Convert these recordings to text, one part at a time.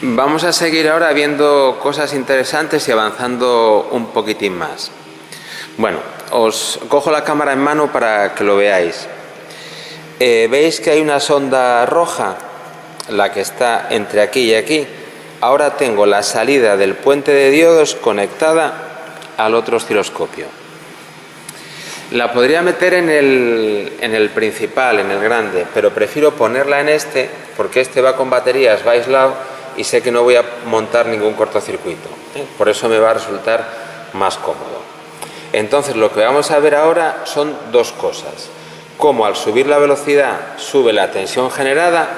Vamos a seguir ahora viendo cosas interesantes y avanzando un poquitín más. Bueno, os cojo la cámara en mano para que lo veáis. ¿Veis que hay una sonda roja? La que está entre aquí y aquí. Ahora tengo la salida del puente de diodos conectada al otro osciloscopio. La podría meter en el principal, en el grande, pero prefiero ponerla en este porque este va con baterías, va aislado y sé que no voy a montar ningún cortocircuito. Por eso me va a resultar más cómodo. Entonces lo que vamos a ver ahora son dos cosas. Cómo al subir la velocidad sube la tensión generada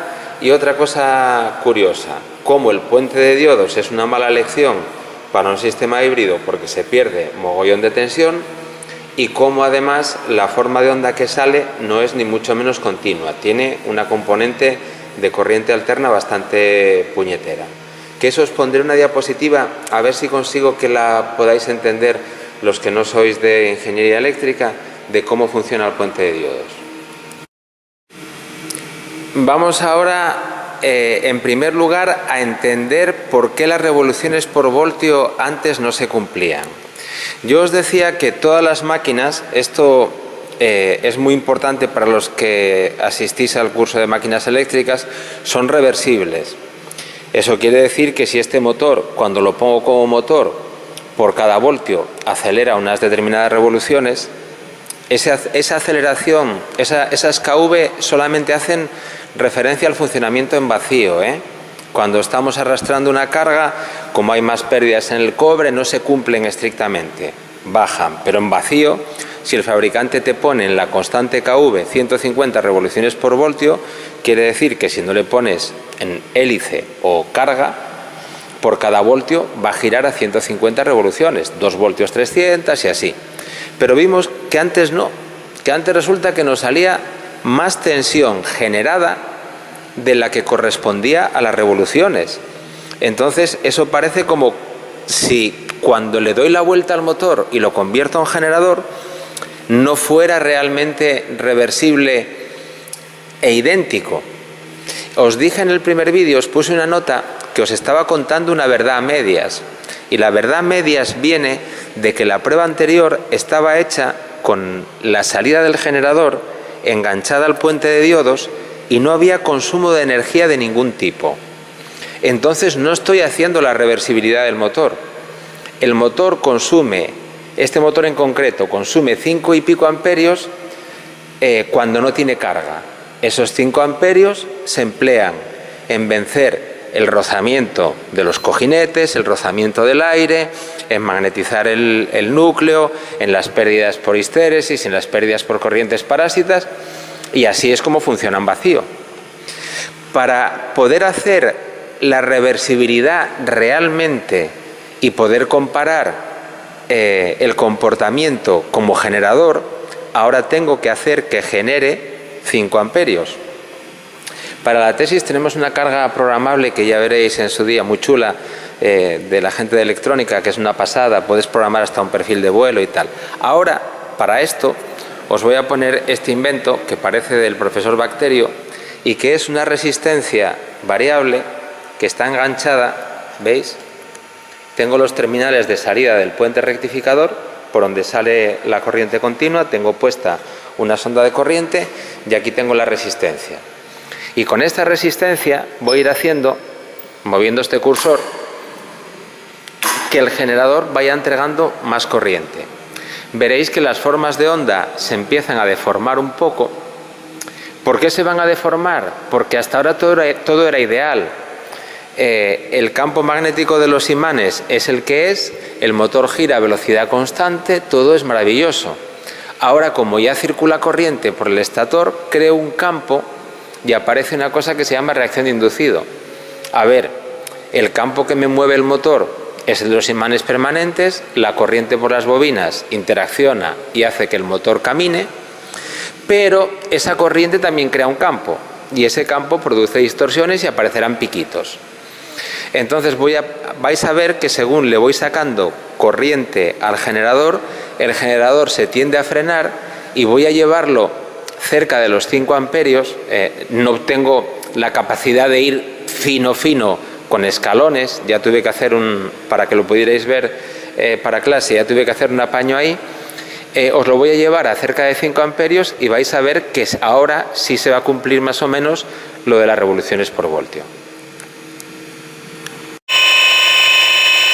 y otra cosa curiosa, cómo el puente de diodos es una mala elección para un sistema híbrido porque se pierde mogollón de tensión y cómo además la forma de onda que sale no es ni mucho menos continua, tiene una componente de corriente alterna bastante puñetera. Que eso os pondré una diapositiva a ver si consigo que la podáis entender los que no sois de ingeniería eléctrica, de cómo funciona el puente de diodos. Vamos ahora, en primer lugar, a entender por qué las revoluciones por voltio antes no se cumplían. Yo os decía que todas las máquinas, esto es muy importante para los que asistís al curso de máquinas eléctricas, son reversibles. Eso quiere decir que si este motor, cuando lo pongo como motor, por cada voltio acelera unas determinadas revoluciones, esa aceleración, esas KV solamente hacen referencia al funcionamiento en vacío, Cuando estamos arrastrando una carga, como hay más pérdidas en el cobre, no se cumplen estrictamente, bajan, pero en vacío, si el fabricante te pone en la constante KV 150 revoluciones por voltio, quiere decir que si no le pones en hélice o carga, por cada voltio va a girar a 150 revoluciones, 2 voltios 300 y así. Pero vimos que antes no, que antes resulta que nos salía más tensión generada de la que correspondía a las revoluciones. Entonces eso parece como si cuando le doy la vuelta al motor y lo convierto en generador no fuera realmente reversible e idéntico. Os dije en el primer vídeo, os puse una nota que os estaba contando una verdad a medias, y la verdad a medias viene de que la prueba anterior estaba hecha con la salida del generador enganchada al puente de diodos y no había consumo de energía de ningún tipo. Entonces no estoy haciendo la reversibilidad del motor. El motor consume, este motor en concreto, consume 5 y pico amperios cuando no tiene carga. Esos 5 amperios se emplean en vencer el rozamiento de los cojinetes, el rozamiento del aire, en magnetizar el núcleo, en las pérdidas por histéresis, en las pérdidas por corrientes parásitas, y así es como funciona en vacío. Para poder hacer la reversibilidad realmente y poder comparar el comportamiento como generador, ahora tengo que hacer que genere 5 amperios. Para la tesis tenemos una carga programable que ya veréis en su día, muy chula, de la gente de electrónica, que es una pasada, puedes programar hasta un perfil de vuelo y tal. Ahora, para esto, os voy a poner este invento que parece del profesor Bacterio y que es una resistencia variable que está enganchada, ¿veis? Tengo los terminales de salida del puente rectificador, por donde sale la corriente continua, tengo puesta una sonda de corriente y aquí tengo la resistencia. Y con esta resistencia voy a ir haciendo, moviendo este cursor, que el generador vaya entregando más corriente. Veréis que las formas de onda se empiezan a deformar un poco. ¿Por qué se van a deformar? Porque hasta ahora todo era ideal. El campo magnético de los imanes es el que es, el motor gira a velocidad constante, todo es maravilloso. Ahora, como ya circula corriente por el estator, creo un campo y aparece una cosa que se llama reacción de inducido. A ver, el campo que me mueve el motor es el de los imanes permanentes, la corriente por las bobinas interacciona y hace que el motor camine, pero esa corriente también crea un campo y ese campo produce distorsiones y aparecerán piquitos. Entonces vais a ver que según le voy sacando corriente al generador, el generador se tiende a frenar y voy a llevarlo cerca de los 5 amperios, no tengo la capacidad de ir fino con escalones, ya tuve que hacer para que lo pudierais ver para clase, ya tuve que hacer un apaño ahí. Os lo voy a llevar a cerca de 5 amperios y vais a ver que ahora sí se va a cumplir más o menos lo de las revoluciones por voltio.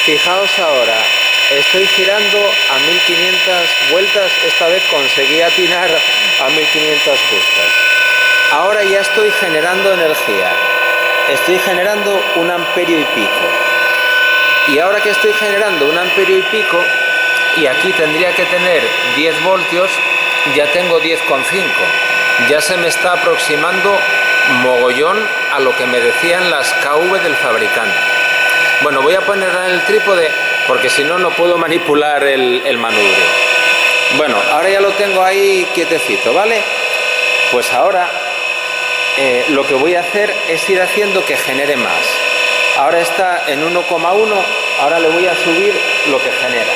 Fijaos ahora, estoy girando a 1500 vueltas, esta vez conseguí atinar a 1500 justas. Ahora ya estoy generando energía, estoy generando 1 amperio y pico. Y ahora que estoy generando 1 amperio y pico, y aquí tendría que tener 10 voltios, ya tengo 10,5. Ya se me está aproximando mogollón a lo que me decían las KV del fabricante. Bueno, voy a poner en el trípode porque si no, no puedo manipular el manubrio. Bueno, ahora ya lo tengo ahí quietecito, ¿vale? Pues ahora lo que voy a hacer es ir haciendo que genere más. Ahora está en 1,1, ahora le voy a subir lo que genera.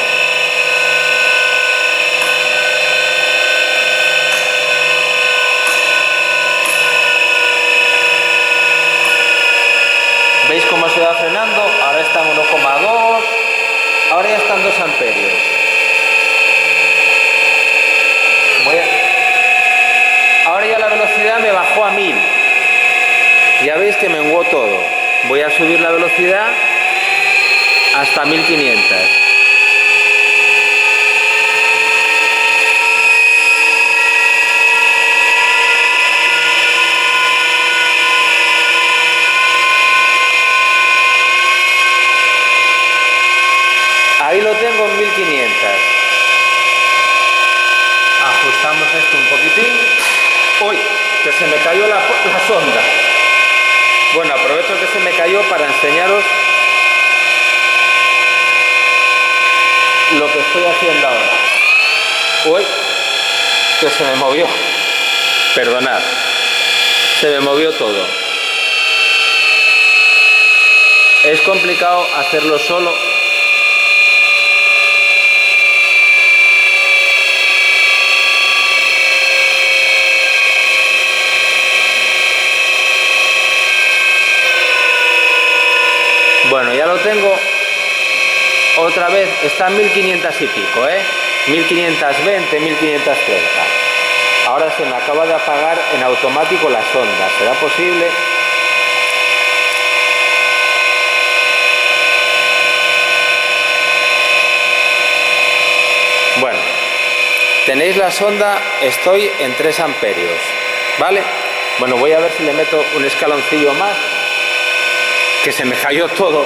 ¿Veis cómo se va frenando? Ahora está en 1,2, ahora ya están 2 amperios. Ahora ya la velocidad me bajó a 1000. Ya veis que menguó todo. Voy a subir la velocidad hasta 1500. Ahí lo tengo en 1500. Ajustamos esto un poquitín. ¡Uy! Que se me cayó la sonda. Bueno, aprovecho que se me cayó para enseñaros lo que estoy haciendo ahora. ¡Uy! Que se me movió. Perdonad. Se me movió todo. Es complicado hacerlo solo. Bueno, ya lo tengo. Otra vez está en 1500 y pico, 1520, 1530. Ahora se me acaba de apagar en automático la sonda. ¿Será posible? Bueno, tenéis la sonda, estoy en 3 amperios, ¿vale? Bueno, voy a ver si le meto un escaloncillo más, que se me cayó todo.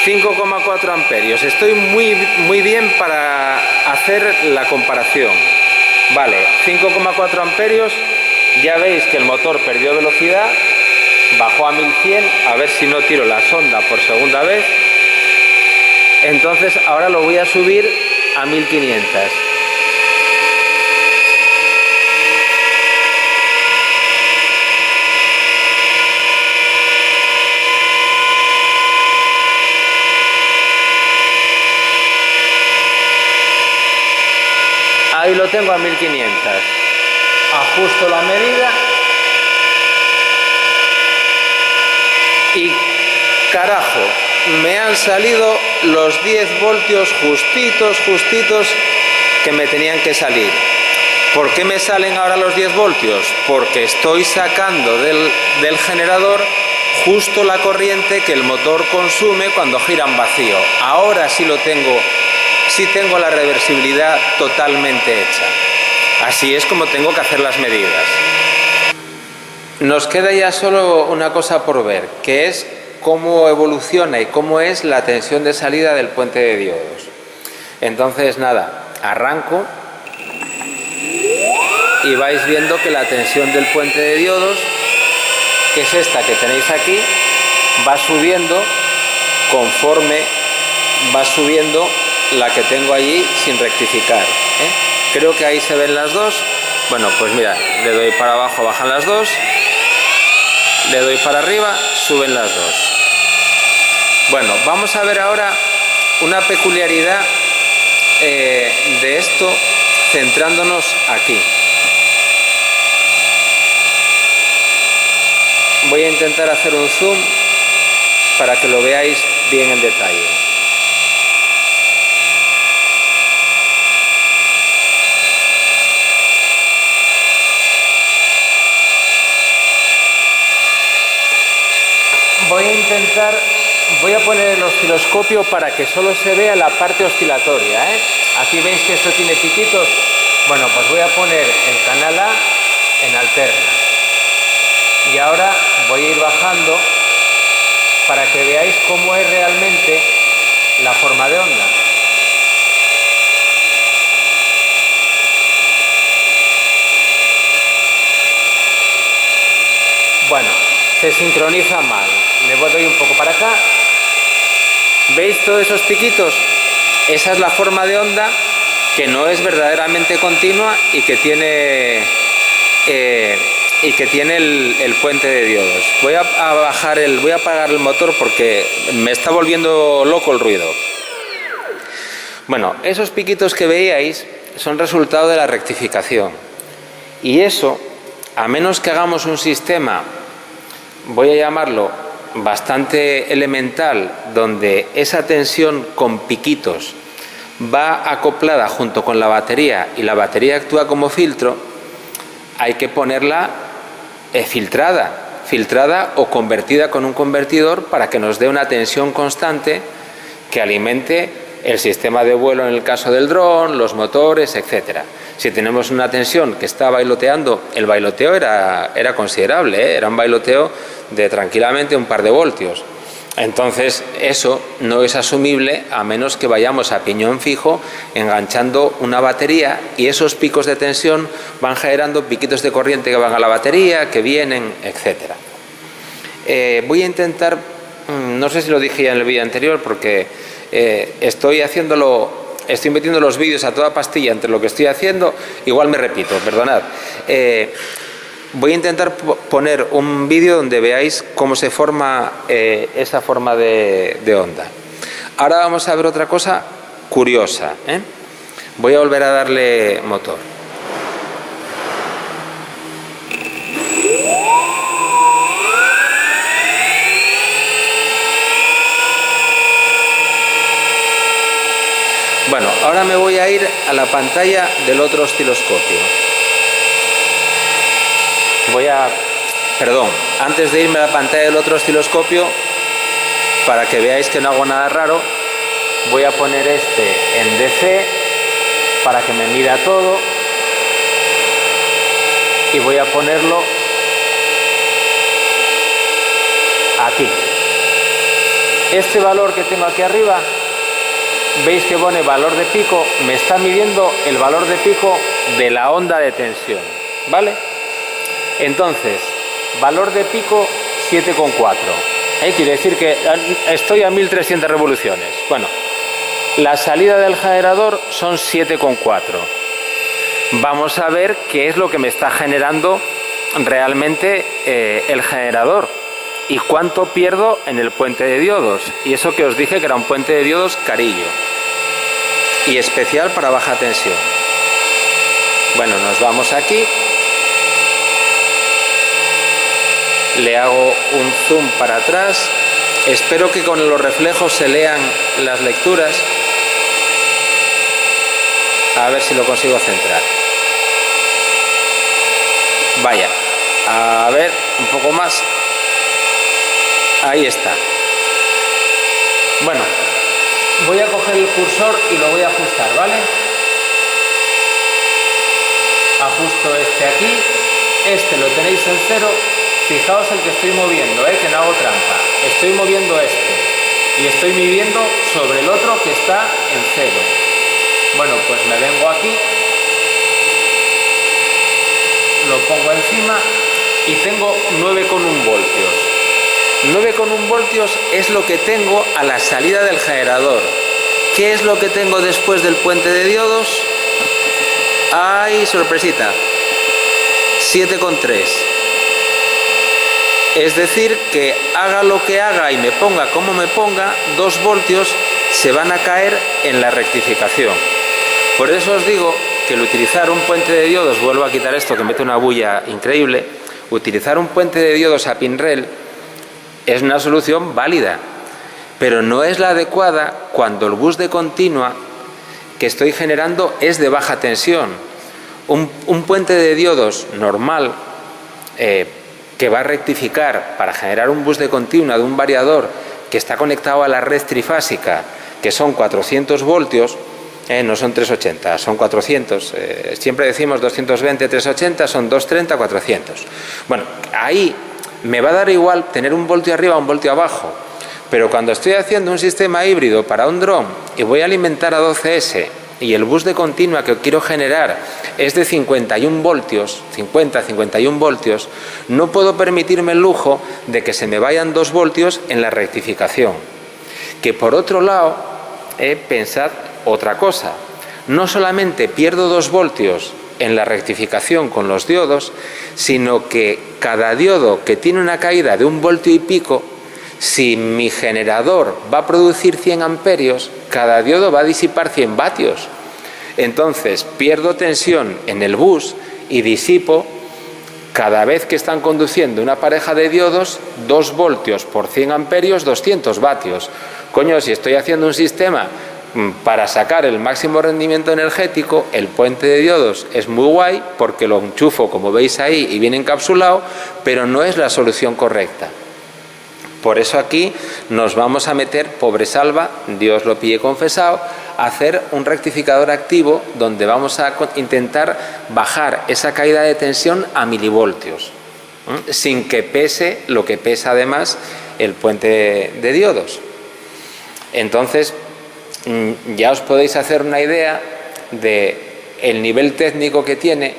...5,4 amperios. Estoy muy bien para hacer la comparación. Vale, 5,4 amperios. Ya veis que el motor perdió velocidad. Bajó a 1100. A ver si no tiro la sonda por segunda vez. Entonces ahora lo voy a subir a 1500. Ahí lo tengo a 1500. Ajusto la medida. Y carajo, me han salido los 10 voltios justitos que me tenían que salir. ¿Por qué me salen ahora los 10 voltios? Porque estoy sacando del generador justo la corriente que el motor consume cuando gira en vacío. Ahora sí lo tengo. Sí tengo la reversibilidad totalmente hecha. Así es como tengo que hacer las medidas. Nos queda ya solo una cosa por ver, que es cómo evoluciona y cómo es la tensión de salida del puente de diodos. Entonces, nada, arranco y vais viendo que la tensión del puente de diodos, que es esta que tenéis aquí, va subiendo conforme va subiendo la que tengo allí sin rectificar, Creo que ahí se ven las dos. Bueno, pues mira, le doy para abajo, bajan las dos, le doy para arriba, suben las dos. Bueno, vamos a ver ahora una peculiaridad de esto, centrándonos aquí. Voy a intentar hacer un zoom para que lo veáis bien en detalle. Voy a poner el osciloscopio para que solo se vea la parte oscilatoria, ¿eh? Aquí veis que esto tiene piquitos. Bueno, pues voy a poner el canal A en alterna. Y ahora voy a ir bajando para que veáis cómo es realmente la forma de onda. Bueno, se sincroniza mal. Le doy un poco para acá. ¿Veis todos esos piquitos? Esa es la forma de onda que no es verdaderamente continua y que tiene el puente de diodos. Voy a apagar el motor porque me está volviendo loco el ruido. Bueno, esos piquitos que veíais son resultado de la rectificación. Y eso, a menos que hagamos un sistema, voy a llamarlo bastante elemental, donde esa tensión con piquitos va acoplada junto con la batería y la batería actúa como filtro, hay que ponerla filtrada o convertida con un convertidor para que nos dé una tensión constante que alimente el sistema de vuelo en el caso del dron, los motores, etcétera. Si tenemos una tensión que está bailoteando, el bailoteo era considerable, ¿eh? Era un bailoteo de tranquilamente un par de voltios. Entonces eso no es asumible a menos que vayamos a piñón fijo enganchando una batería, y esos picos de tensión van generando piquitos de corriente que van a la batería, que vienen, etcétera. Voy a intentar, no sé si lo dije ya en el vídeo anterior porque estoy metiendo los vídeos a toda pastilla entre lo que estoy haciendo, igual me repito, perdonad. Voy a intentar poner un vídeo donde veáis cómo se forma esa forma de onda. Ahora vamos a ver otra cosa curiosa, ¿eh? Voy a volver a darle motor. Bueno, ahora me voy a ir a la pantalla del otro osciloscopio. Antes de irme a la pantalla del otro osciloscopio, para que veáis que no hago nada raro, voy a poner este en DC para que me mida todo y voy a ponerlo aquí. Este valor que tengo aquí arriba, veis que pone valor de pico, me está midiendo el valor de pico de la onda de tensión, ¿vale? Entonces, valor de pico 7,4. Quiere decir que estoy a 1300 revoluciones. Bueno, la salida del generador son 7,4. Vamos a ver qué es lo que me está generando realmente el generador y cuánto pierdo en el puente de diodos. Y eso que os dije que era un puente de diodos carillo y especial para baja tensión. Bueno, nos vamos aquí. Le hago un zoom para atrás. Espero que con los reflejos se lean las lecturas. A ver si lo consigo centrar. Vaya. A ver, un poco más. Ahí está. Bueno, voy a coger el cursor y lo voy a ajustar, ¿vale? Ajusto este aquí. Este lo tenéis en 0. Fijaos el que estoy moviendo, que no hago trampa. Estoy moviendo este y estoy midiendo sobre el otro que está en 0. Bueno, pues me vengo aquí, lo pongo encima y tengo 9,1 voltios. 9,1 voltios es lo que tengo a la salida del generador. ¿Qué es lo que tengo después del puente de diodos? ¡Ay, sorpresita! 7,3. Es decir, que haga lo que haga y me ponga como me ponga, 2 voltios se van a caer en la rectificación. Por eso os digo que el utilizar un puente de diodos, vuelvo a quitar esto que mete una bulla increíble, utilizar un puente de diodos a pinrel es una solución válida, pero no es la adecuada cuando el bus de continua que estoy generando es de baja tensión. Un puente de diodos normal que va a rectificar para generar un bus de continua de un variador que está conectado a la red trifásica, que son 400 voltios, no son 380, son 400. Siempre decimos 220, 380, son 230, 400. Bueno, ahí me va a dar igual tener un voltio arriba o un voltio abajo, pero cuando estoy haciendo un sistema híbrido para un dron y voy a alimentar a 12S y el bus de continua que quiero generar es de 51 voltios, 50, 51 voltios, no puedo permitirme el lujo de que se me vayan 2 voltios en la rectificación. Que por otro lado, pensad otra cosa, no solamente pierdo 2 voltios en la rectificación con los diodos, sino que cada diodo que tiene una caída de 1 voltio y pico, si mi generador va a producir 100 amperios, cada diodo va a disipar 100 vatios. Entonces pierdo tensión en el bus y disipo, cada vez que están conduciendo una pareja de diodos, 2 voltios por 100 amperios, 200 vatios. Coño, si estoy haciendo un sistema para sacar el máximo rendimiento energético, el puente de diodos es muy guay porque lo enchufo, como veis ahí, y viene encapsulado, pero no es la solución correcta. Por eso aquí nos vamos a meter, pobre salva, Dios lo pille confesado, a hacer un rectificador activo donde vamos a intentar bajar esa caída de tensión a milivoltios, sin que pese lo que pesa además el puente de diodos. Entonces, ya os podéis hacer una idea del nivel técnico que tiene,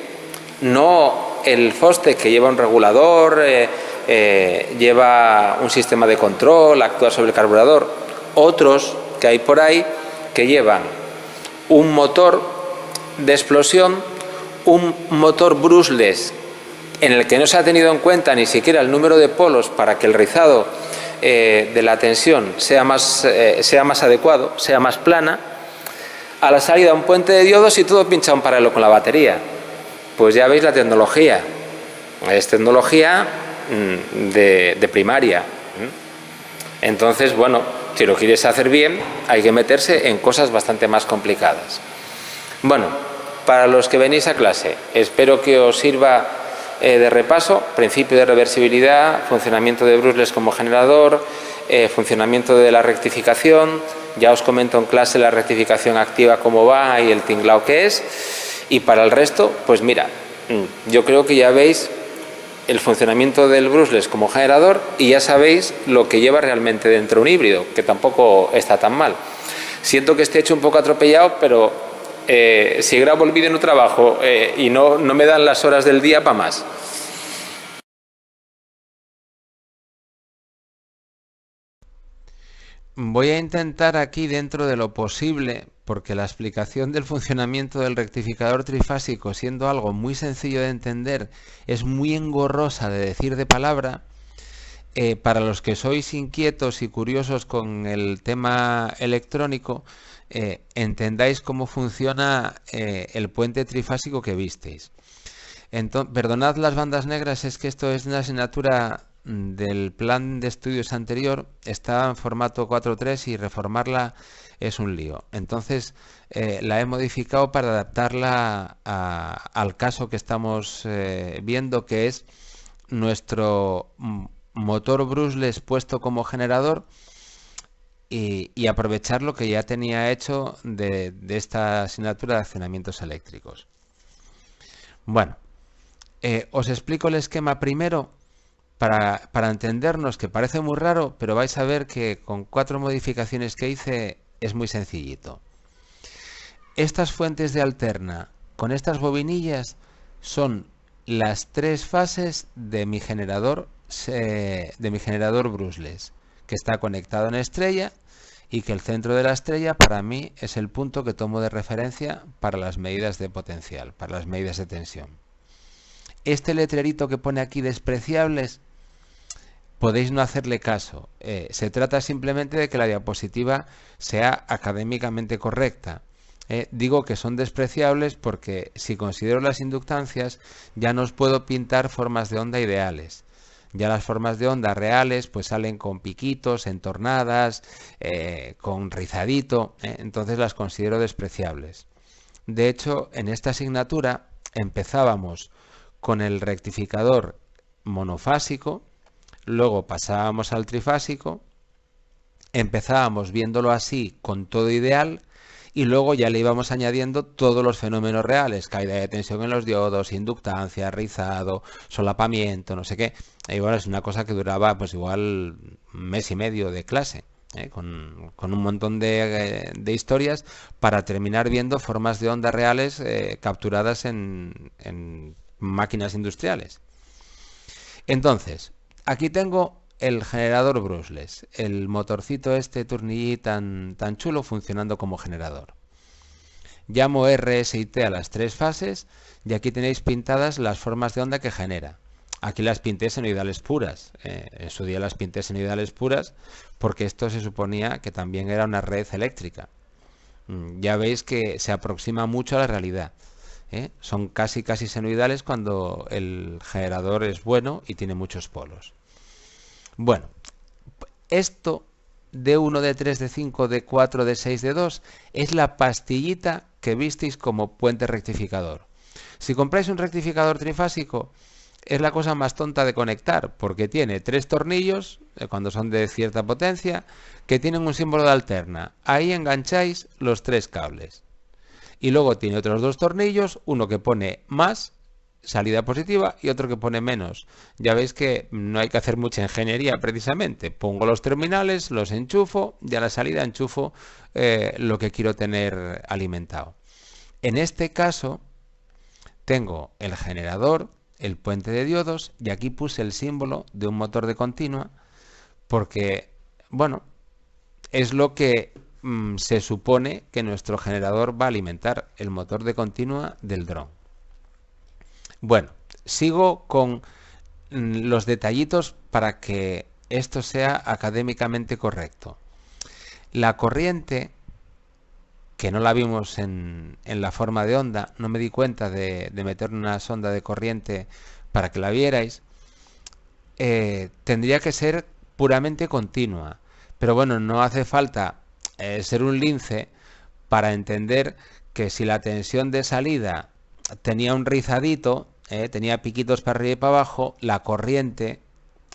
no el Fostec que lleva un regulador, lleva un sistema de control, actúa sobre el carburador, otros que hay por ahí que llevan un motor de explosión, un motor brushless en el que no se ha tenido en cuenta ni siquiera el número de polos para que el rizado de la tensión sea más adecuado, sea más plana, a la salida un puente de diodos y todo pinchado en paralelo con la batería. Pues ya veis la tecnología, es tecnología de primaria. Entonces, bueno, si lo quieres hacer bien, hay que meterse en cosas bastante más complicadas. Bueno, para los que venís a clase, espero que os sirva de repaso, principio de reversibilidad, funcionamiento de brushless como generador, funcionamiento de la rectificación, ya os comento en clase la rectificación activa cómo va y el tinglao que es, y para el resto, pues mira, yo creo que ya veis el funcionamiento del brushless como generador y ya sabéis lo que lleva realmente dentro un híbrido, que tampoco está tan mal. Siento que esté hecho un poco atropellado, pero si grabo el vídeo no trabajo y no me dan las horas del día para más. Voy a intentar aquí, dentro de lo posible, porque la explicación del funcionamiento del rectificador trifásico, siendo algo muy sencillo de entender, es muy engorrosa de decir de palabra. Para los que sois inquietos y curiosos con el tema electrónico, entendáis cómo funciona el puente trifásico que visteis. Perdonad las bandas negras, es que esto es una asignatura del plan de estudios anterior, está en formato 4.3 y reformarla es un lío. Entonces la he modificado para adaptarla al caso que estamos viendo, que es nuestro motor brushless puesto como generador y aprovechar lo que ya tenía hecho de esta asignatura de accionamientos eléctricos. Bueno, os explico el esquema primero para entendernos, que parece muy raro, pero vais a ver que con 4 modificaciones que hice es muy sencillito. Estas fuentes de alterna con estas bobinillas son las 3 fases de mi generador brushless, que está conectado en estrella y que el centro de la estrella para mí es el punto que tomo de referencia para las medidas de potencial, para las medidas de tensión. Este letrerito que pone aquí despreciables, podéis no hacerle caso. Se trata simplemente de que la diapositiva sea académicamente correcta. Digo que son despreciables porque si considero las inductancias ya no os puedo pintar formas de onda ideales. Ya las formas de onda reales pues salen con piquitos, entornadas, con rizadito, entonces las considero despreciables. De hecho, en esta asignatura empezábamos con el rectificador monofásico, luego pasábamos al trifásico, empezábamos viéndolo así con todo ideal y luego ya le íbamos añadiendo todos los fenómenos reales, caída de tensión en los diodos, inductancia, rizado, solapamiento, no sé qué. Y bueno, es una cosa que duraba pues igual un mes y medio de clase. Con un montón de historias para terminar viendo formas de onda reales capturadas en máquinas industriales. Entonces, aquí tengo el generador brushless, el motorcito este Tournier tan chulo funcionando como generador. Llamo RS y T a las tres fases y aquí tenéis pintadas las formas de onda que genera. Aquí las pinté senoidales puras. En su día las pinté senoidales puras porque esto se suponía que también era una red eléctrica. Ya veis que se aproxima mucho a la realidad. Son casi senoidales cuando el generador es bueno y tiene muchos polos. Bueno, esto D1, D3, D5, D4, D6, D2 es la pastillita que visteis como puente rectificador. Si compráis un rectificador trifásico, es la cosa más tonta de conectar, porque tiene tres tornillos, cuando son de cierta potencia, que tienen un símbolo de alterna. Ahí engancháis los tres cables. Y luego tiene otros dos tornillos, uno que pone más, salida positiva, y otro que pone menos. Ya veis que no hay que hacer mucha ingeniería precisamente. Pongo los terminales, los enchufo y a la salida enchufo lo que quiero tener alimentado. En este caso tengo el generador, el puente de diodos y aquí puse el símbolo de un motor de continua porque, bueno, es lo que se supone que nuestro generador va a alimentar, el motor de continua del dron. Bueno, sigo con los detallitos para que esto sea académicamente correcto. La corriente, que no la vimos en la forma de onda, no me di cuenta de meter una sonda de corriente para que la vierais, tendría que ser puramente continua. Pero bueno, no hace falta ser un lince para entender que si la tensión de salida tenía un rizadito, tenía piquitos para arriba y para abajo, la corriente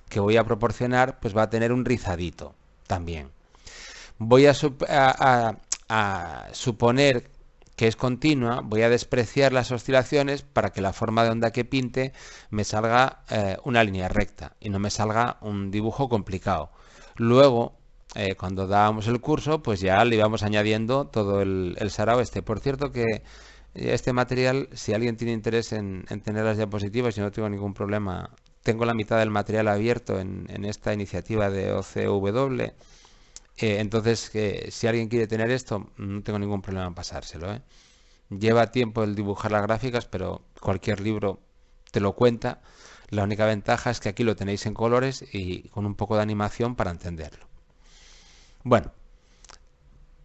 que voy a proporcionar pues va a tener un rizadito también. Voy a suponer que es continua, voy a despreciar las oscilaciones para que la forma de onda que pinte me salga una línea recta y no me salga un dibujo complicado. Luego, cuando dábamos el curso, pues ya le íbamos añadiendo todo el sarao este. Por cierto que este material, si alguien tiene interés en tener las diapositivas, yo no tengo ningún problema. Tengo la mitad del material abierto en esta iniciativa de OCW. Entonces, si alguien quiere tener esto, no tengo ningún problema en pasárselo. Lleva tiempo el dibujar las gráficas, pero cualquier libro te lo cuenta. La única ventaja es que aquí lo tenéis en colores y con un poco de animación para entenderlo. Bueno,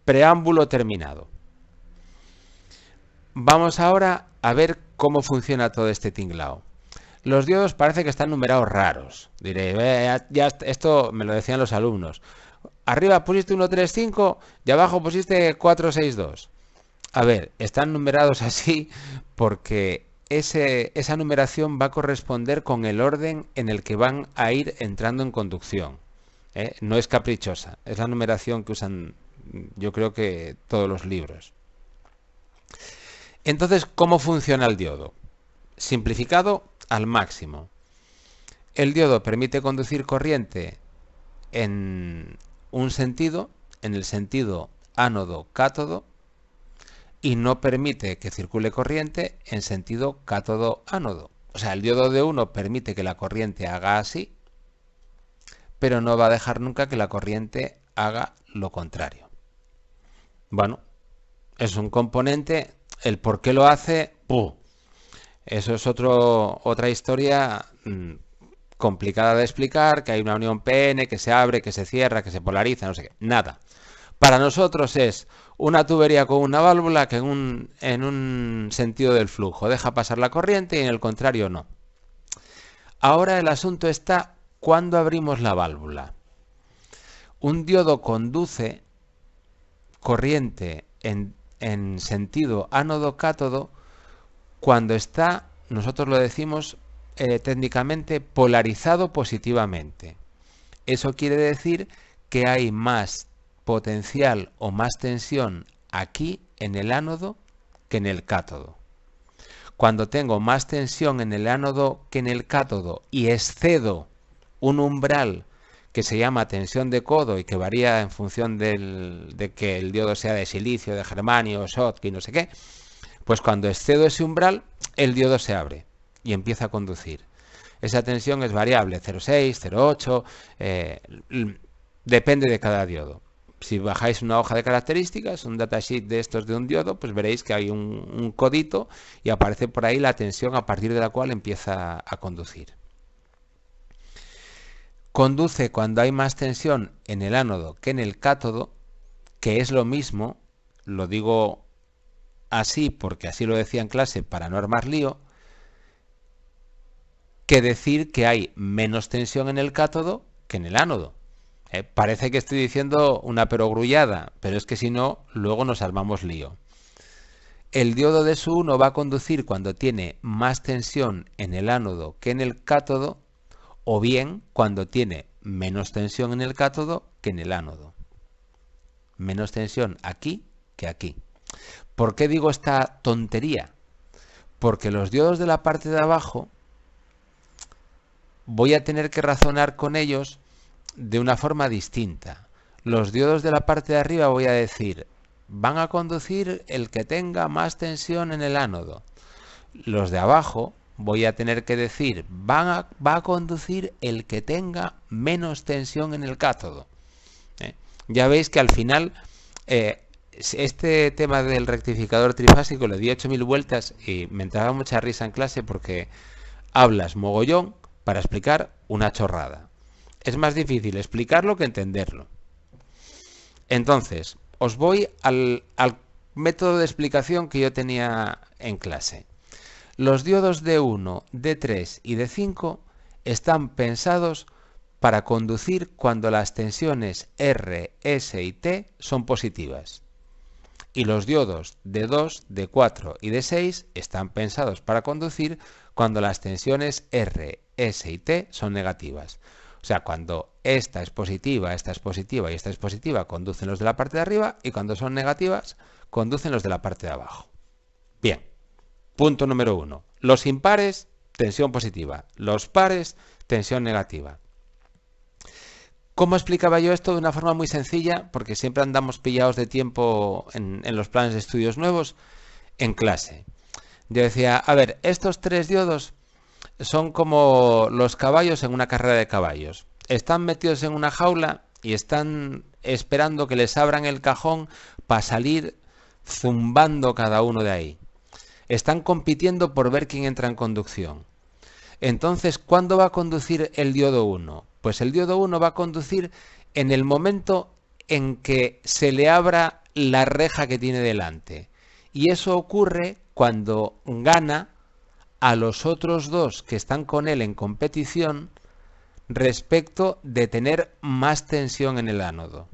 preámbulo terminado. Vamos ahora a ver cómo funciona todo este tinglao. Los diodos parece que están numerados raros. Diré, ya esto me lo decían los alumnos. Arriba pusiste 135 y abajo pusiste 462. A ver, están numerados así porque esa numeración va a corresponder con el orden en el que van a ir entrando en conducción. No es caprichosa, es la numeración que usan, yo creo que todos los libros. Entonces, ¿cómo funciona el diodo? Simplificado al máximo. El diodo permite conducir corriente en un sentido, en el sentido ánodo-cátodo, y no permite que circule corriente en sentido cátodo-ánodo. O sea, el diodo de uno permite que la corriente haga así, pero no va a dejar nunca que la corriente haga lo contrario. Bueno, es un componente, el por qué lo hace, eso es otra historia complicada de explicar, que hay una unión PN, que se abre, que se cierra, que se polariza, no sé qué. Nada. Para nosotros es una tubería con una válvula que en un sentido del flujo deja pasar la corriente y en el contrario no. Ahora el asunto está cuando abrimos la válvula. Un diodo conduce corriente en sentido ánodo-cátodo cuando está, nosotros lo decimos técnicamente, polarizado positivamente. Eso quiere decir que hay más potencial o más tensión aquí en el ánodo que en el cátodo. Cuando tengo más tensión en el ánodo que en el cátodo y excedo un umbral que se llama tensión de codo y que varía en función de que el diodo sea de silicio, de germanio, Schottky, no sé qué, pues cuando excedo ese umbral, el diodo se abre y empieza a conducir. Esa tensión es variable, 0,6, 0,8, depende de cada diodo. Si bajáis una hoja de características, un datasheet de estos de un diodo, pues veréis que hay un codito y aparece por ahí la tensión a partir de la cual empieza a conducir. Conduce cuando hay más tensión en el ánodo que en el cátodo, que es lo mismo, lo digo así porque así lo decía en clase para no armar lío, que decir que hay menos tensión en el cátodo que en el ánodo. Parece que estoy diciendo una perogrullada, pero es que si no, luego nos armamos lío. El diodo de SU1 va a conducir cuando tiene más tensión en el ánodo que en el cátodo, o bien cuando tiene menos tensión en el cátodo que en el ánodo. Menos tensión aquí que aquí. ¿Por qué digo esta tontería? Porque los diodos de la parte de abajo voy a tener que razonar con ellos de una forma distinta. Los diodos de la parte de arriba voy a decir, van a conducir el que tenga más tensión en el ánodo. Los de abajo voy a tener que decir, va a conducir el que tenga menos tensión en el cátodo. Ya veis que al final este tema del rectificador trifásico le di 8000 vueltas y me entraba mucha risa en clase porque hablas mogollón para explicar una chorrada. Es más difícil explicarlo que entenderlo. Entonces, os voy al método de explicación que yo tenía en clase. Los diodos D1, D3 y D5 están pensados para conducir cuando las tensiones R, S y T son positivas. Y los diodos D2, D4 y D6 están pensados para conducir cuando las tensiones R, S y T son negativas. O sea, cuando esta es positiva y esta es positiva, conducen los de la parte de arriba, y cuando son negativas, conducen los de la parte de abajo. Bien, punto número 1. Los impares, tensión positiva. Los pares, tensión negativa. ¿Cómo explicaba yo esto? De una forma muy sencilla, porque siempre andamos pillados de tiempo en los planes de estudios nuevos, en clase. Yo decía, a ver, estos tres diodos son como los caballos en una carrera de caballos. Están metidos en una jaula y están esperando que les abran el cajón para salir zumbando cada uno de ahí. Están compitiendo por ver quién entra en conducción. Entonces, ¿cuándo va a conducir el diodo 1? Pues el diodo 1 va a conducir en el momento en que se le abra la reja que tiene delante. Y eso ocurre cuando gana a los otros dos que están con él en competición respecto de tener más tensión en el ánodo.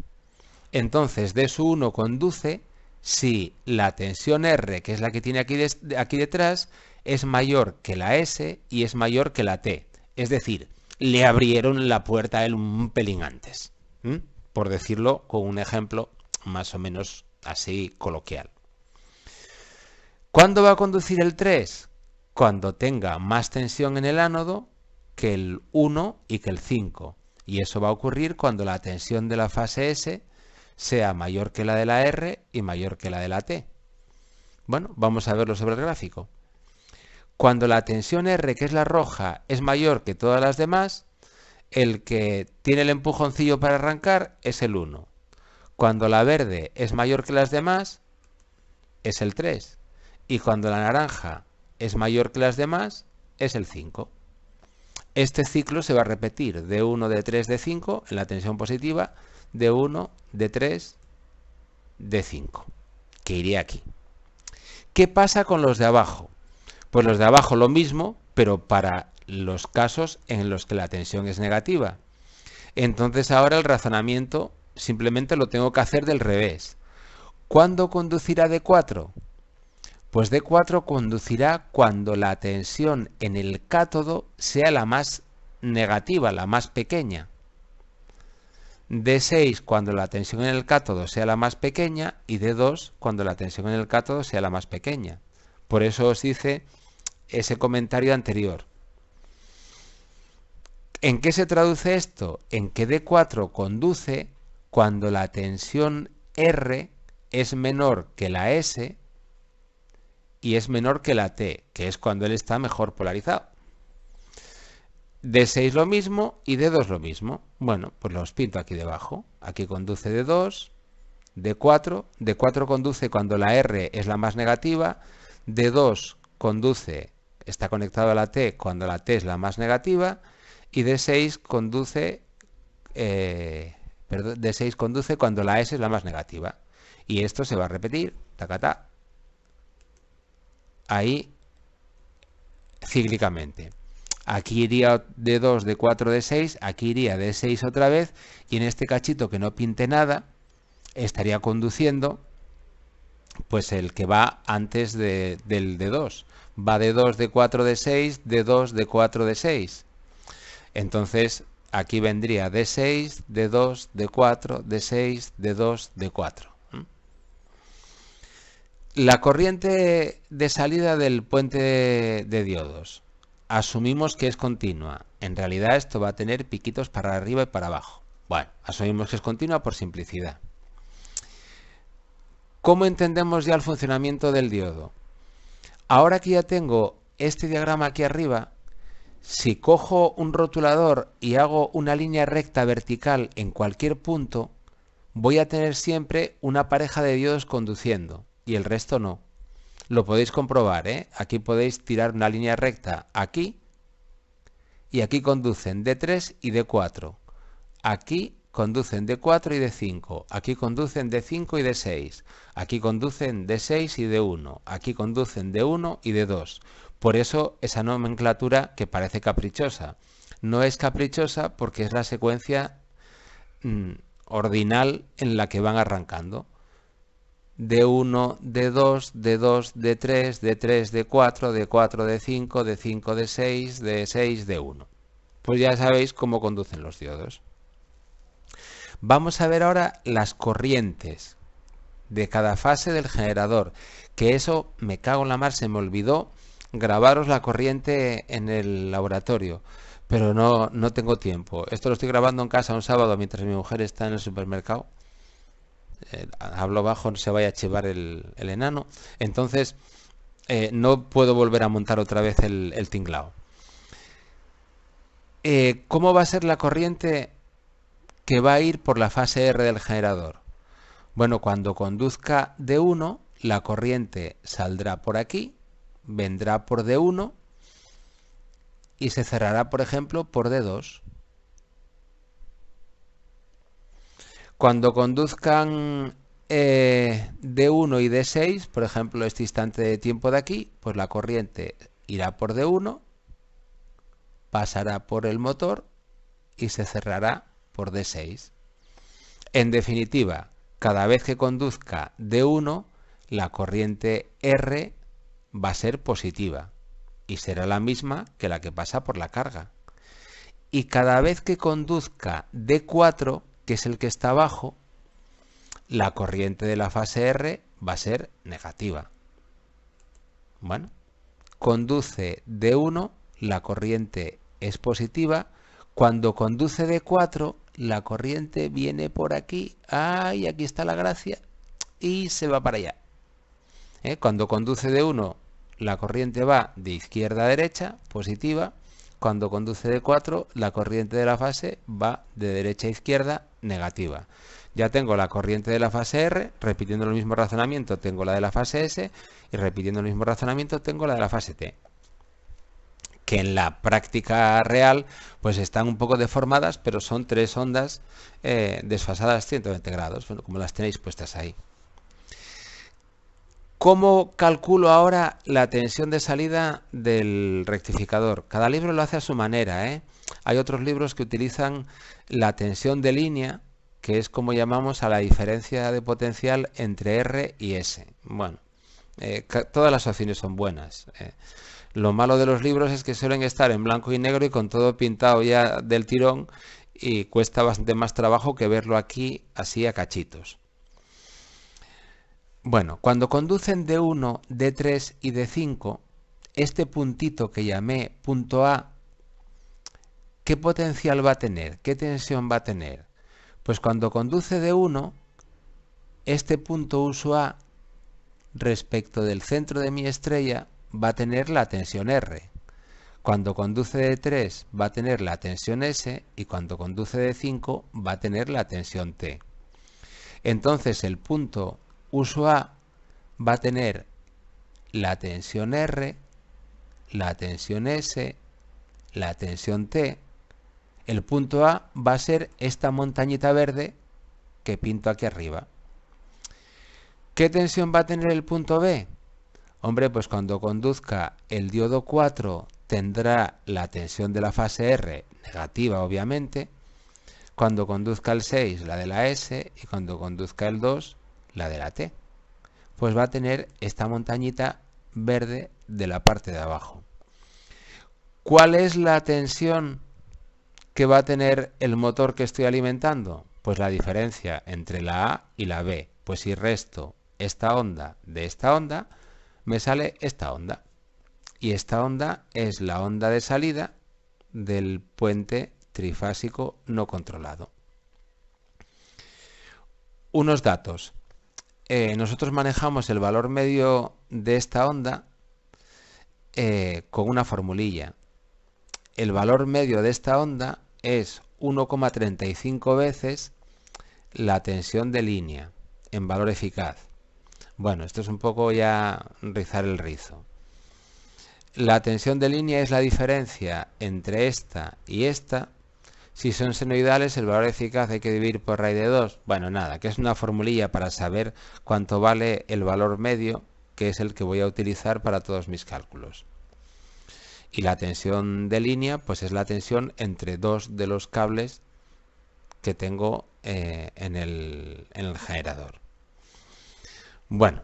Entonces, D1 conduce si la tensión R, que es la que tiene aquí detrás, es mayor que la S y es mayor que la T. Es decir, le abrieron la puerta a él un pelín antes. Por decirlo con un ejemplo más o menos así coloquial. ¿Cuándo va a conducir el 3? Cuando tenga más tensión en el ánodo que el 1 y que el 5. Y eso va a ocurrir cuando la tensión de la fase S sea mayor que la de la R y mayor que la de la T. Bueno, vamos a verlo sobre el gráfico. Cuando la tensión R, que es la roja, es mayor que todas las demás, el que tiene el empujoncillo para arrancar es el 1. Cuando la verde es mayor que las demás, es el 3. Y cuando la naranja es mayor que las demás, es el 5. Este ciclo se va a repetir D1, D3, D5 en la tensión positiva, D1, D3 D5, que iría aquí. ¿Qué pasa con los de abajo? Pues los de abajo lo mismo, pero para los casos en los que la tensión es negativa. Entonces ahora el razonamiento simplemente lo tengo que hacer del revés. ¿Cuándo conducirá D4? Pues D4 conducirá cuando la tensión en el cátodo sea la más negativa, la más pequeña. D6 cuando la tensión en el cátodo sea la más pequeña y D2 cuando la tensión en el cátodo sea la más pequeña. Por eso os hice ese comentario anterior. ¿En qué se traduce esto? En que D4 conduce cuando la tensión R es menor que la S y es menor que la T, que es cuando él está mejor polarizado. D6 lo mismo y D2 lo mismo. Bueno, pues los pinto aquí debajo. Aquí conduce D2, D4. D4 conduce cuando la R es la más negativa. D2 conduce, está conectado a la T cuando la T es la más negativa. Y D6 conduce, D6 conduce cuando la S es la más negativa. Y esto se va a repetir, tacatá, ahí cíclicamente. Aquí iría D2, D4, D6, aquí iría D6 otra vez, y en este cachito que no pinte nada, estaría conduciendo pues el que va antes del D2. Va D2, D4, D6, D2, D4, D6. Entonces aquí vendría D6, D2, D4, D6, D2, D4. La corriente de salida del puente de diodos. Asumimos que es continua. En realidad esto va a tener piquitos para arriba y para abajo. Bueno, asumimos que es continua por simplicidad. ¿Cómo entendemos ya el funcionamiento del diodo? Ahora que ya tengo este diagrama aquí arriba, si cojo un rotulador y hago una línea recta vertical en cualquier punto, voy a tener siempre una pareja de diodos conduciendo y el resto no. Lo podéis comprobar, ¿eh? Aquí podéis tirar una línea recta aquí y aquí conducen D3 y D4. Aquí conducen D4 y D5. Aquí conducen D5 y D6. Aquí conducen D6 y D1. Aquí conducen D1 y D2. Por eso esa nomenclatura que parece caprichosa. No es caprichosa porque es la secuencia ordinal en la que van arrancando. D1, D2, D2, D3, D3, D4, D4, D5, D5, D6, D6, D1. Pues ya sabéis cómo conducen los diodos. Vamos a ver ahora las corrientes de cada fase del generador, que eso me cago en la mar, se me olvidó grabaros la corriente en el laboratorio, pero no tengo tiempo. Esto lo estoy grabando en casa un sábado mientras mi mujer está en el supermercado. Hablo bajo, no se vaya a chivar el enano. Entonces no puedo volver a montar otra vez el tinglao. ¿Cómo va a ser la corriente que va a ir por la fase R del generador? Bueno, cuando conduzca D1, la corriente saldrá por aquí, vendrá por D1 y se cerrará, por ejemplo, por D2. Cuando conduzcan D1 y D6, por ejemplo, este instante de tiempo de aquí, pues la corriente irá por D1, pasará por el motor y se cerrará por D6. En definitiva, cada vez que conduzca D1, la corriente R va a ser positiva y será la misma que la que pasa por la carga. Y cada vez que conduzca D4, que es el que está abajo, la corriente de la fase R va a ser negativa. Bueno, conduce D1, la corriente es positiva. Cuando conduce D4, la corriente viene por aquí. ¡Ay! Aquí está la gracia. Y se va para allá. Cuando conduce D1, la corriente va de izquierda a derecha, positiva. Cuando conduce D4, la corriente de la fase va de derecha a izquierda, negativa. Ya tengo la corriente de la fase R, repitiendo el mismo razonamiento tengo la de la fase S, y repitiendo el mismo razonamiento tengo la de la fase T. Que en la práctica real pues están un poco deformadas, pero son tres ondas desfasadas 120 grados, bueno, como las tenéis puestas ahí. ¿Cómo calculo ahora la tensión de salida del rectificador? Cada libro lo hace a su manera, ¿eh? Hay otros libros que utilizan la tensión de línea, que es como llamamos a la diferencia de potencial entre R y S. Bueno, todas las opciones son buenas. Lo malo de los libros es que suelen estar en blanco y negro y con todo pintado ya del tirón, y cuesta bastante más trabajo que verlo aquí así a cachitos. Bueno, cuando conducen D1, D3 y D5, este puntito que llamé punto A, ¿qué potencial va a tener? ¿Qué tensión va a tener? Pues cuando conduce D1, este punto uso A respecto del centro de mi estrella va a tener la tensión R. Cuando conduce D3 va a tener la tensión S y cuando conduce D5 va a tener la tensión T. Entonces el punto uso A va a tener la tensión R, la tensión S, la tensión T. El punto A va a ser esta montañita verde que pinto aquí arriba. ¿Qué tensión va a tener el punto B? Hombre, pues cuando conduzca el diodo 4 tendrá la tensión de la fase R negativa, obviamente. Cuando conduzca el 6, la de la S, y cuando conduzca el 2, la de la T. Pues va a tener esta montañita verde de la parte de abajo. ¿Cuál es la tensión que va a tener el motor que estoy alimentando? Pues la diferencia entre la A y la B. Pues si resto esta onda de esta onda, me sale esta onda. Y esta onda es la onda de salida del puente trifásico no controlado. Unos datos. Nosotros manejamos el valor medio de esta onda con una formulilla. El valor medio de esta onda es 1,35 veces la tensión de línea en valor eficaz. Bueno, esto es un poco ya rizar el rizo. La tensión de línea es la diferencia entre esta y esta. Si son senoidales, el valor eficaz hay que dividir por raíz de 2. Bueno, nada, que es una formulilla para saber cuánto vale el valor medio, que es el que voy a utilizar para todos mis cálculos. Y la tensión de línea, pues es la tensión entre dos de los cables que tengo en el generador. Bueno,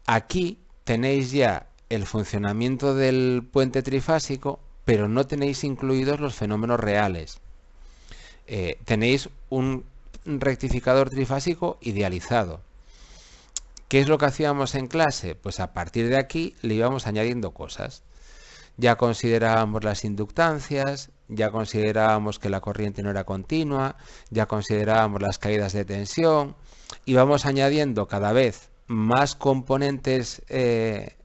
aquí tenéis ya el funcionamiento del puente trifásico, pero no tenéis incluidos los fenómenos reales. Tenéis un rectificador trifásico idealizado. ¿Qué es lo que hacíamos en clase? Pues a partir de aquí le íbamos añadiendo cosas. Ya considerábamos las inductancias, ya considerábamos que la corriente no era continua, ya considerábamos las caídas de tensión, íbamos añadiendo cada vez más componentes que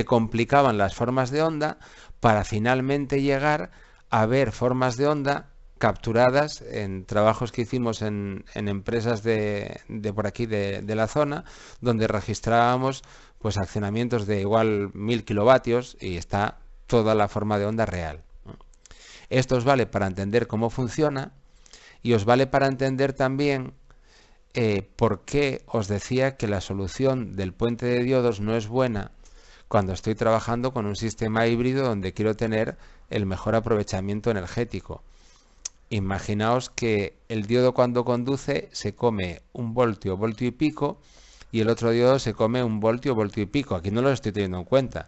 complicaban las formas de onda para finalmente llegar a ver formas de onda capturadas en trabajos que hicimos en empresas de por aquí de la zona, donde registrábamos pues accionamientos de igual 1000 kilovatios y está toda la forma de onda real. Esto os vale para entender cómo funciona y os vale para entender también por qué os decía que la solución del puente de diodos no es buena cuando estoy trabajando con un sistema híbrido donde quiero tener el mejor aprovechamiento energético. Imaginaos que el diodo cuando conduce se come 1 voltio, voltio y pico, y el otro diodo se come 1 voltio, voltio y pico. Aquí no lo estoy teniendo en cuenta.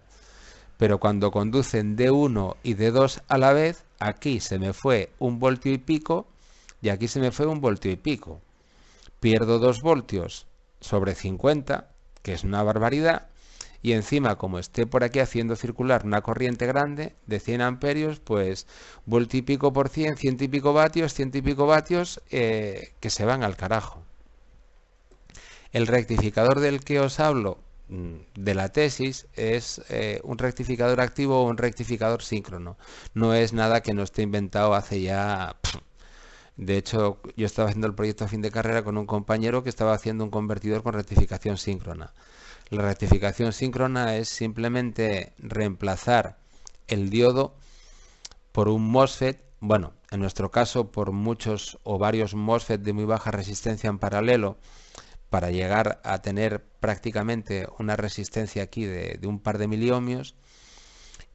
Pero cuando conducen D1 y D2 a la vez, aquí se me fue 1 voltio y pico y aquí se me fue 1 voltio y pico. Pierdo 2 voltios sobre 50, que es una barbaridad, y encima, como esté por aquí haciendo circular una corriente grande de 100 amperios, pues voltio y pico por 100, 100 y pico vatios, 100 y pico vatios que se van al carajo. El rectificador del que os hablo de la tesis es un rectificador activo o un rectificador síncrono. No es nada que no esté inventado hace ya... De hecho, yo estaba haciendo el proyecto a fin de carrera con un compañero que estaba haciendo un convertidor con rectificación síncrona. La rectificación síncrona es simplemente reemplazar el diodo por un MOSFET, bueno, en nuestro caso por muchos o varios MOSFET de muy baja resistencia en paralelo, para llegar a tener prácticamente una resistencia aquí de un par de miliohmios.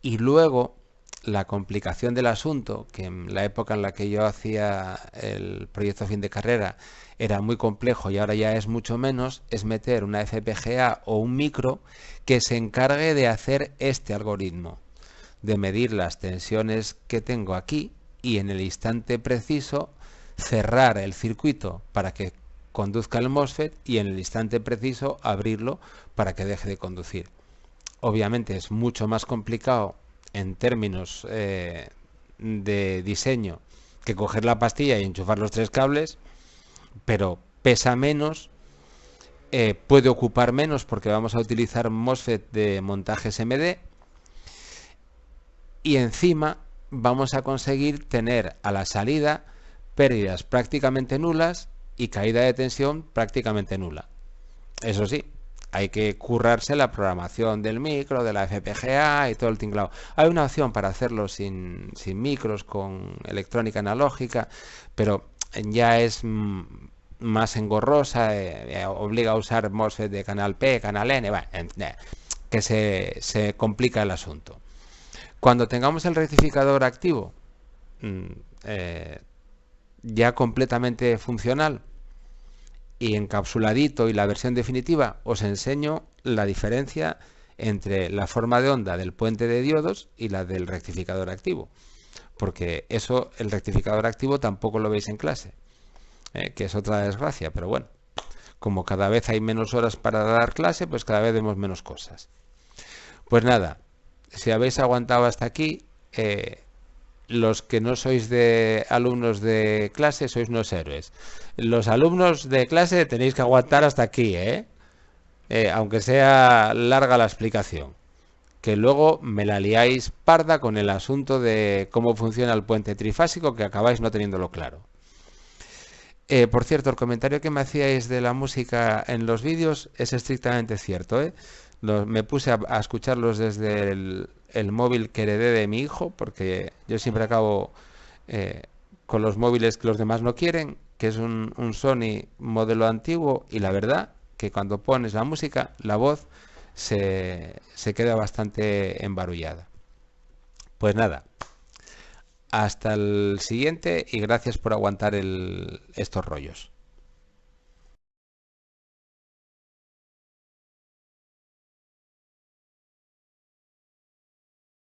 Y luego la complicación del asunto, que en la época en la que yo hacía el proyecto fin de carrera era muy complejo y ahora ya es mucho menos, es meter una FPGA o un micro que se encargue de hacer este algoritmo, de medir las tensiones que tengo aquí y en el instante preciso cerrar el circuito para que conduzca el MOSFET y en el instante preciso abrirlo para que deje de conducir. Obviamente es mucho más complicado en términos de diseño que coger la pastilla y enchufar los 3 cables, pero pesa menos, puede ocupar menos porque vamos a utilizar MOSFET de montaje SMD y encima vamos a conseguir tener a la salida pérdidas prácticamente nulas y caída de tensión prácticamente nula. Eso sí, hay que currarse la programación del micro, de la FPGA y todo el tinglado. Hay una opción para hacerlo sin micros, con electrónica analógica, pero ya es más engorrosa, obliga a usar MOSFET de canal P, canal N, que se complica el asunto. Cuando tengamos el rectificador activo, ya completamente funcional y encapsuladito y la versión definitiva, os enseño la diferencia entre la forma de onda del puente de diodos y la del rectificador activo, porque eso, el rectificador activo tampoco lo veis en clase, que es otra desgracia, pero bueno, como cada vez hay menos horas para dar clase, pues cada vez vemos menos cosas. Pues nada, si habéis aguantado hasta aquí, los que no sois de alumnos de clase sois unos héroes. Los alumnos de clase tenéis que aguantar hasta aquí, aunque sea larga la explicación. Que luego me la liáis parda con el asunto de cómo funciona el puente trifásico, que acabáis no teniéndolo claro. Por cierto, el comentario que me hacíais de la música en los vídeos es estrictamente cierto, me puse a escucharlos desde el móvil que heredé de mi hijo, porque yo siempre acabo con los móviles que los demás no quieren, que es un Sony modelo antiguo, y la verdad que cuando pones la música, la voz se queda bastante embarullada. Pues nada, hasta el siguiente y gracias por aguantar estos rollos.